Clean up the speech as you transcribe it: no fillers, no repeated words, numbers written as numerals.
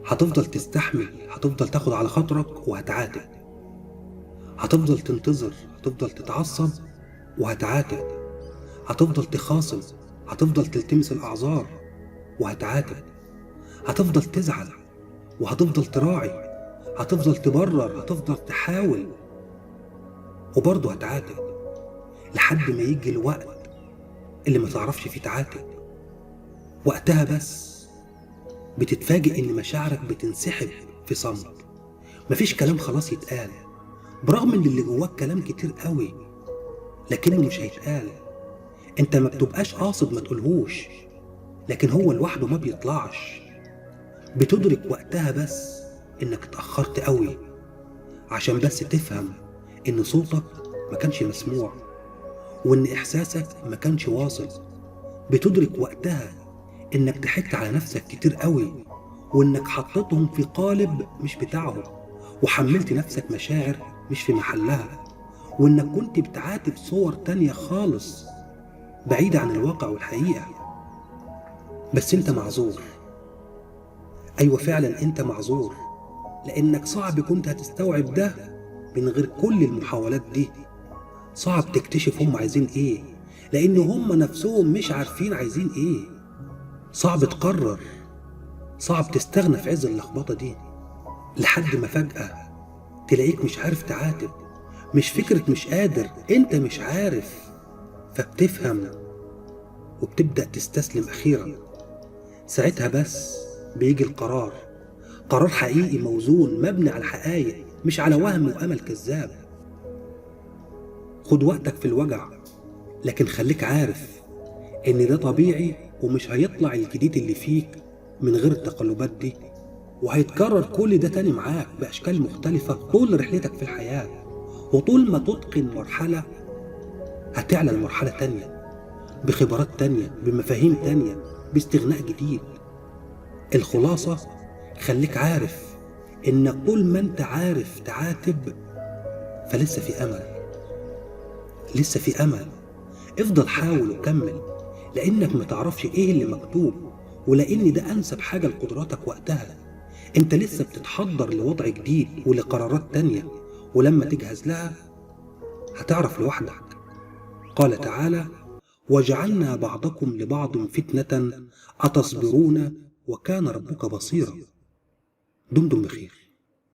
هتفضل تستحمل، هتفضل تاخد على خاطرك وهتعاتب، هتفضل تنتظر، هتفضل تتعصب وهتعاتب، هتفضل تخاصم، هتفضل تلتمس الأعذار وهتعاتب، هتفضل تزعل وهتفضل تراعي، هتفضل تبرر، هتفضل تحاول وبرضه هتعاتب، لحد ما يجي الوقت اللي ما تعرفش فيه تعاتب. وقتها بس بتتفاجئ ان مشاعرك بتنسحب في صمت، مفيش كلام خلاص يتقال، برغم ان اللي جواك كلام كتير قوي لكنه مش هيتقال. انت ما بتبقاش قاصد ما تقولهوش، لكن هو لوحده ما بيطلعش. بتدرك وقتها بس انك اتأخرت قوي عشان بس تفهم ان صوتك ما كانش مسموع، وان احساسك ما كانش واصل. بتدرك وقتها انك ضحكت على نفسك كتير قوي، وانك حطيتهم في قالب مش بتاعهم، وحملت نفسك مشاعر مش في محلها، وانك كنت بتعاتب صور تانية خالص بعيدة عن الواقع والحقيقة. بس انت معذور، ايوه فعلا انت معذور، لانك صعب كنت هتستوعب ده من غير كل المحاولات دي. صعب تكتشف هم عايزين ايه، لان هم نفسهم مش عارفين عايزين ايه. صعب تقرر، صعب تستغنى في عز اللخبطة دي، لحد ما فجأة تلاقيك مش عارف تعاتب. مش فكرة مش قادر، انت مش عارف. فبتفهم وبتبدأ تستسلم أخيرا. ساعتها بس بيجي القرار، قرار حقيقي موزون مبني على الحقائق مش على وهم وأمل كذاب. خد وقتك في الوجع، لكن خليك عارف إن ده طبيعي، ومش هيطلع الجديد اللي فيك من غير التقلبات دي. وهيتكرر كل ده تاني معاك بأشكال مختلفة طول رحلتك في الحياة. وطول ما تتقن مرحلة هتعلى المرحلة تانية، بخبرات تانية، بمفاهيم تانية، باستغناء جديد. الخلاصة، خليك عارف إنك طول ما انت عارف تعاتب فلسه في أمل، لسه في أمل. افضل حاول وكمل، لأنك ما تعرفش إيه اللي مكتوب، ولأن ده أنسب حاجة لقدراتك وقتها. انت لسه بتتحضر لوضع جديد ولقرارات تانية، ولما تجهز لها هتعرف لوحدك. قال تعالى: وجعلنا بعضكم لبعض فتنة أتصبرون وكان ربك بصيرا. دمتم بخير.